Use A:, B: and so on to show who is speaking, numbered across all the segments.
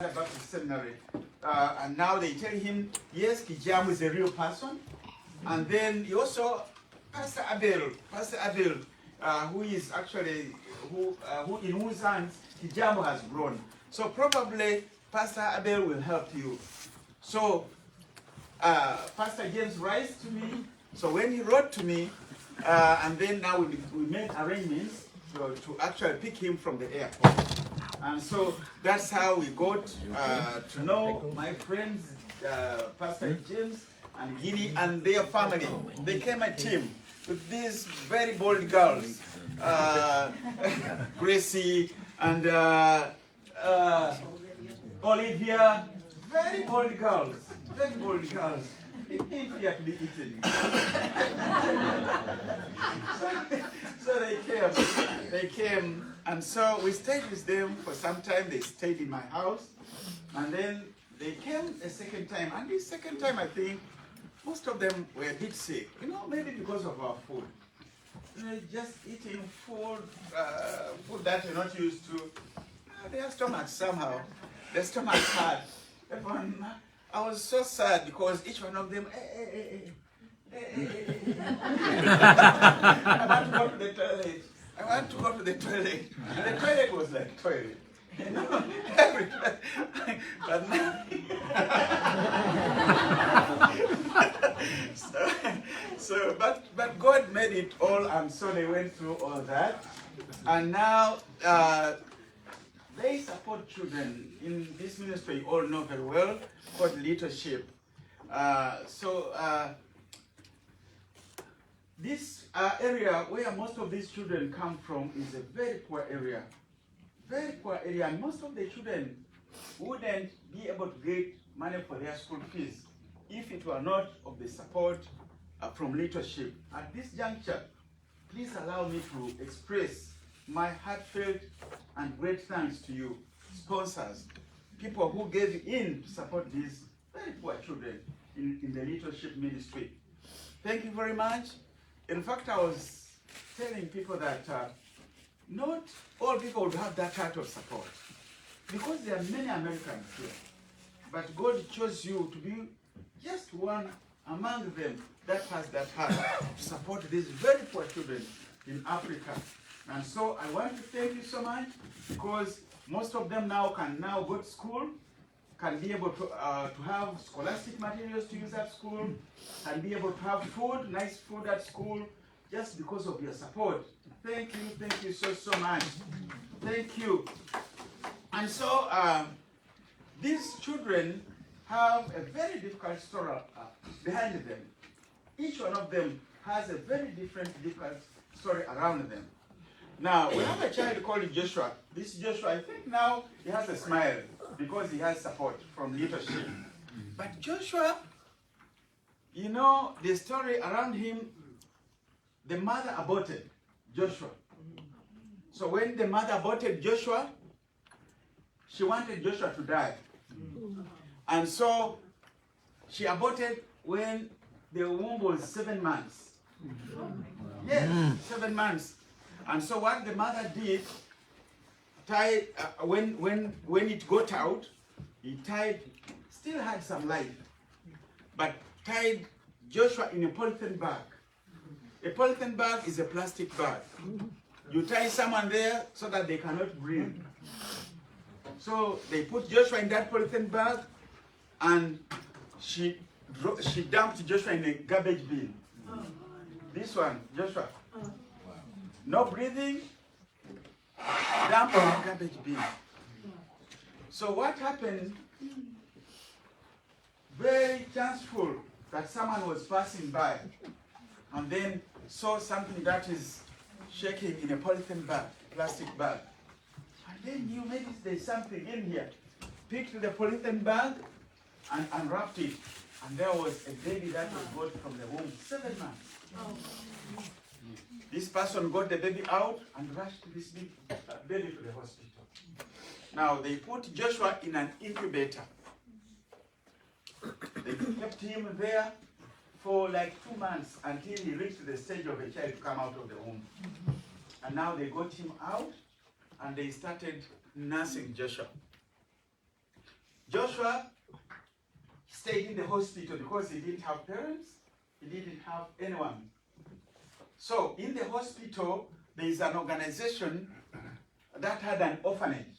A: Baptist Seminary, and now they tell him, yes, Kijam is a real person. And then he also, Pastor Abel, who is actually, in whose hands Kijam has grown. So probably Pastor Abel will help you. So Pastor James writes to me. So when he wrote to me, and then now we made arrangements to actually pick him from the airport. And so that's how we got to know my friends, Pastor James and Giddy and their family. They became a team with these very bold girls, Gracie and Olivia, very bold girls, very bold girls. Here to be eaten. So they came, and so we stayed with them for some time. They stayed in my house, and then they came a second time. And this second time, I think most of them were a bit sick. You know, maybe because of our food. You know, just eating food that you're not used to. Their stomachs somehow, their stomachs hurt. Everyone. I was so sad because each one of them, I want to go to the toilet. I want to go to the toilet. And the toilet was like toilet. You know, every time. But God made it all, and so they went through all that. And now they support children in this ministry you all know very well, called Leadership. This area where most of these children come from is a very poor area. Very poor area, and most of the children wouldn't be able to get money for their school fees if it were not of the support from Leadership. At this juncture, please allow me to express my heartfelt and great thanks to you, sponsors, people who gave in to support these very poor children in the Leadership ministry. Thank you very much. In fact, I was telling people that not all people would have that kind of support, because there are many Americans here. But God chose you to be just one among them that has that heart to support these very poor children in Africa. And so I want to thank you so much, because most of them now can now go to school, can be able to have scholastic materials to use at school, can be able to have food, nice food at school, just because of your support. Thank you so much. Thank you. And so these children have a very difficult story behind them. Each one of them has a very difficult story around them. Now, we have a child called Joshua. This Joshua, I think now he has a smile because he has support from Leadership. But Joshua, you know, the story around him, the mother aborted Joshua. So when the mother aborted Joshua, she wanted Joshua to die. And so she aborted when the womb was 7 months. Yes, 7 months. And so what the mother did, tied when it got out, he tied, still had some life, but tied Joshua in a polythene bag. A polythene bag is a plastic bag. You tie someone there so that they cannot breathe. So they put Joshua in that polythene bag, and she dumped Joshua in a garbage bin. This one, Joshua. No breathing, dump in a garbage bin. So what happened, very chanceful that someone was passing by and then saw something that is shaking in a polythene bag, plastic bag. And then knew maybe there's something in here. Picked the polythene bag and unwrapped it. And there was a baby that was brought from the womb, 7 months. Oh. This person got the baby out and rushed this baby to the hospital. Now they put Joshua in an incubator. They kept him there for like 2 months until he reached the stage of a child to come out of the womb. And now they got him out and they started nursing Joshua. Joshua stayed in the hospital because he didn't have parents, he didn't have anyone. So in the hospital, there is an organization that had an orphanage,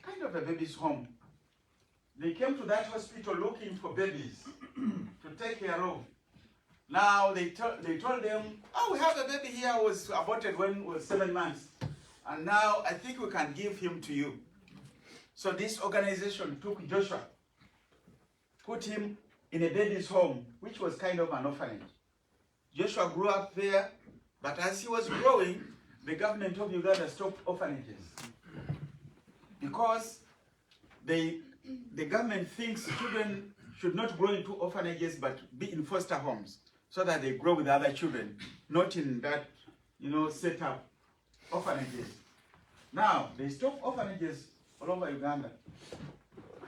A: kind of a baby's home. They came to that hospital looking for babies to take care of. Now they told them, oh, we have a baby here who was aborted when he was 7 months. And now I think we can give him to you. So this organization took Joshua, put him in a baby's home, which was kind of an orphanage. Joshua grew up there, but as he was growing, the government of Uganda stopped orphanages. Because the government thinks children should not grow into orphanages, but be in foster homes, so that they grow with other children, not in that, set up orphanages. Now, they stop orphanages all over Uganda.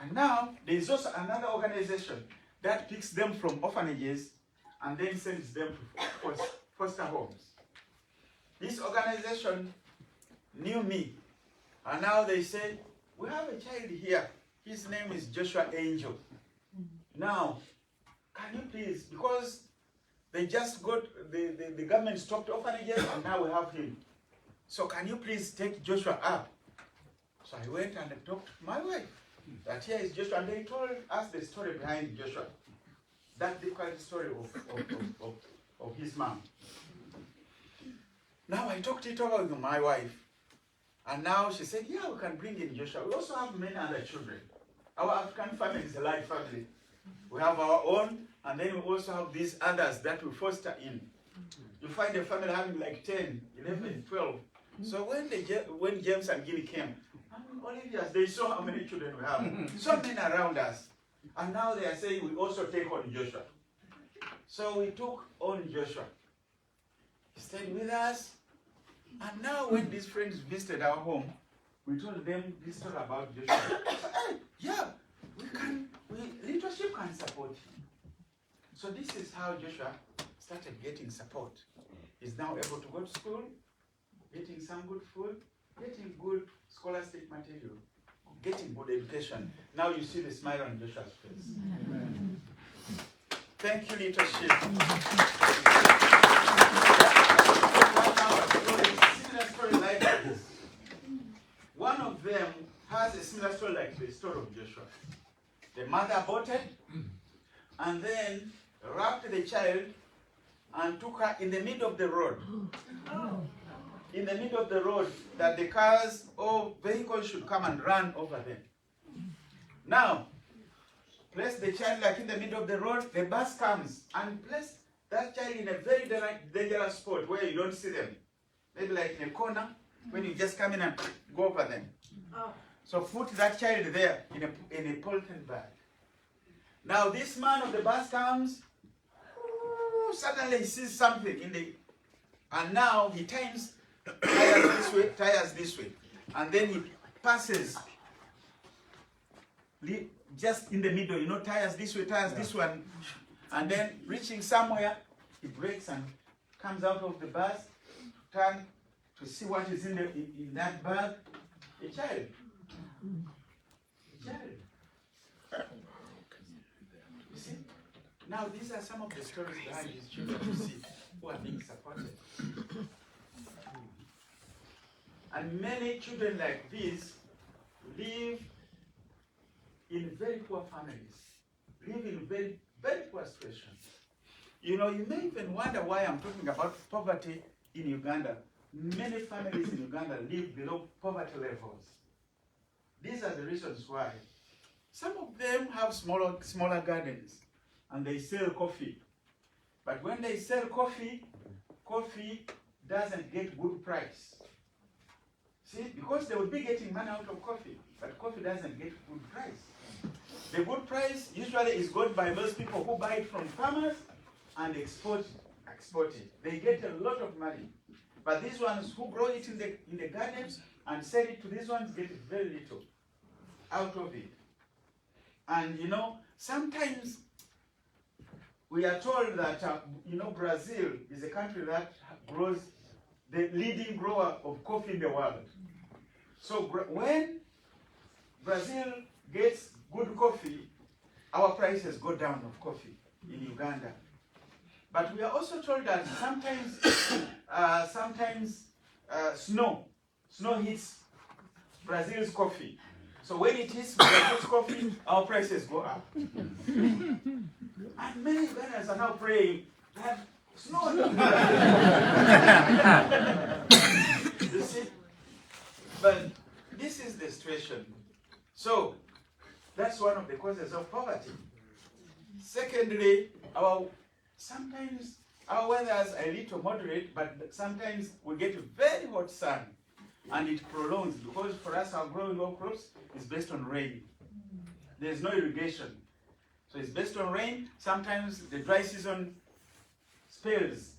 A: And now, there is also another organization that picks them from orphanages and then sends them to foster homes. This organization knew me. And now they say, we have a child here. His name is Joshua Angel. Now, can you please, because they just got, the government stopped orphanages and now we have him. So can you please take Joshua up? So I went and I talked to my wife that here is Joshua, and they told us the story behind Joshua. That difficult story of his mom. Now I talked it over with my wife, and now she said, yeah, we can bring in Joshua. We also have many other children. Our African family is a large family. We have our own, and then we also have these others that we foster in. You find a family having like 10, 11, 12. So when James and Gilly came, Olivia, they saw how many children we have. So many around us. And now they are saying we also take on Joshua. So we took on Joshua. He stayed with us. And now when these friends visited our home, we told them this story about Joshua. Hey, yeah, leadership can support him. So this is how Joshua started getting support. He's now able to go to school, getting some good food, getting good scholastic material, getting good education. Now you see the smile on Joshua's face. Thank you, leadership. Similar story like this. One of them has a similar story like the story of Joshua. The mother aborted and then wrapped the child and took her in the middle of the road. In the middle of the road, that the cars or vehicles should come and run over them. Now, place the child like in the middle of the road, the bus comes and place that child in a very dangerous spot where you don't see them. Maybe like in a corner, when you just come in and go over them. So put that child there in a polythene bag. Now this man of the bus comes, suddenly he sees something and now he tires this way, and then he passes just in the middle, tires this way, this one, and then reaching somewhere, he brakes and comes out of the bus to turn to see what is in that bag. A child. You see? Now these are some of the stories behind these children you see who are being supported. And many children like these live in very poor families, live in very, very poor situations. You may even wonder why I'm talking about poverty in Uganda. Many families in Uganda live below poverty levels. These are the reasons why. Some of them have smaller gardens and they sell coffee. But when they sell coffee doesn't get good price. See, because they would be getting money out of coffee, but coffee doesn't get good price. The good price usually is got by those people who buy it from farmers and export it. They get a lot of money. But these ones who grow it in the gardens and sell it to these ones get very little out of it. And sometimes we are told that Brazil is a country that grows the leading grower of coffee in the world. So when Brazil gets good coffee, our prices go down of coffee in Uganda. But we are also told that sometimes snow hits Brazil's coffee. So when it hits Brazil's coffee, our prices go up. And many Ugandans are now praying that snow don't do that. You see? But this is the situation. So that's one of the causes of poverty. Secondly, sometimes our weathers are a little moderate, but sometimes we get a very hot sun, and it prolongs, because for us our growing of crops is based on rain. There's no irrigation. So it's based on rain. Sometimes the dry season spells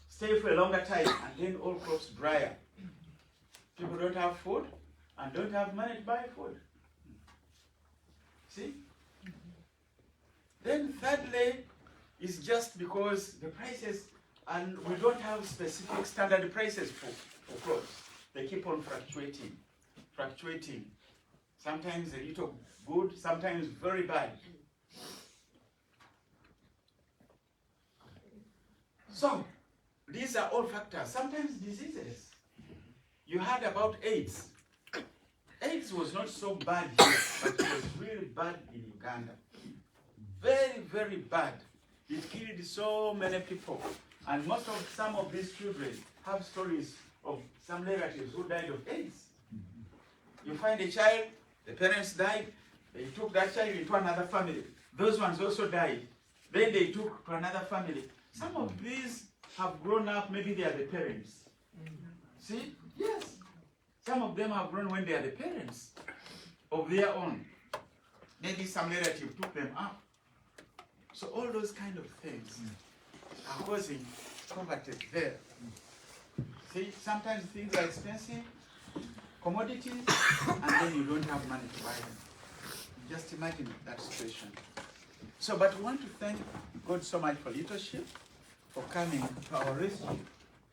A: stay for a longer time, and then all crops dry up. People don't have food and don't have money to buy food. See? Then thirdly, is just because the prices, and we don't have specific standard prices for crops. They keep on fluctuating. Sometimes a little good, sometimes very bad. So, these are all factors. Sometimes diseases. You heard about AIDS. AIDS was not so bad here, but it was really bad in Uganda. Very, very bad. It killed so many people. And some of these children have stories of some relatives who died of AIDS. You find a child, the parents died, they took that child into another family. Those ones also died. Then they took to another family. Some of these have grown up, maybe they are the parents. See? Yes. Some of them have grown when they are the parents of their own. Maybe some relative took them up. So all those kind of things are causing poverty there. See, sometimes things are expensive, commodities, and then you don't have money to buy them. Just imagine that situation. So, but we want to thank God so much for leadership, for coming to our rescue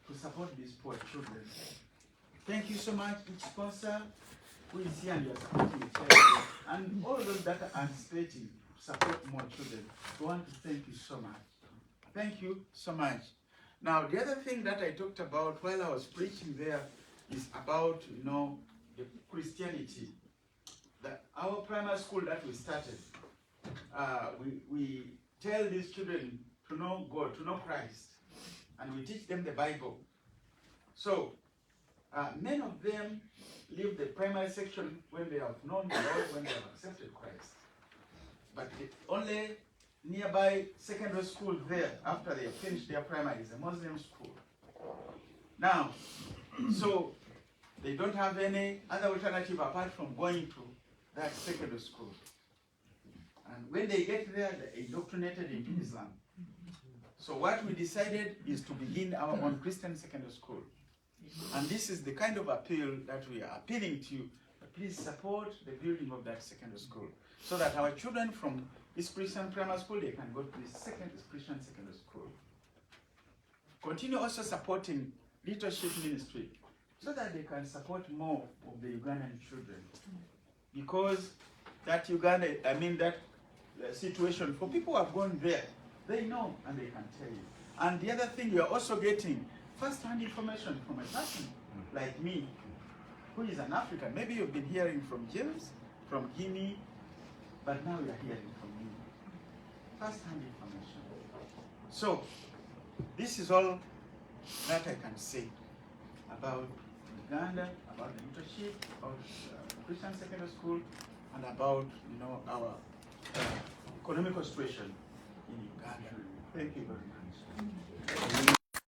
A: to support these poor children. Thank you so much, each sponsor who is here and you are supporting each other, and all those that are anticipating to support more children. We want to thank you so much. Thank you so much. Now, the other thing that I talked about while I was preaching there is about, the Christianity. Our primary school that we started, we tell these children to know God, to know Christ, and we teach them the Bible. So, many of them leave the primary section when they have known the Lord, when they have accepted Christ. But the only nearby secondary school there, after they have finished their primary, is a Muslim school. Now, so they don't have any other alternative apart from going to that secondary school. And when they get there, they're indoctrinated into Islam. So what we decided is to begin our own Christian secondary school. And this is the kind of appeal that we are appealing to you. Please support the building of that secondary school, so that our children from this Christian primary school, they can go to this Christian secondary school. Continue also supporting leadership ministry, so that they can support more of the Ugandan children. Because that situation, for people who have gone there, they know and they can tell you. And the other thing, you are also getting first-hand information from a person like me, who is an African. Maybe you've been hearing from James, from Guinea, but now you are hearing from me. First-hand information. So, this is all that I can say about Uganda, about the leadership, about Christian secondary school, and about our economic situation in Uganda. Thank you very much.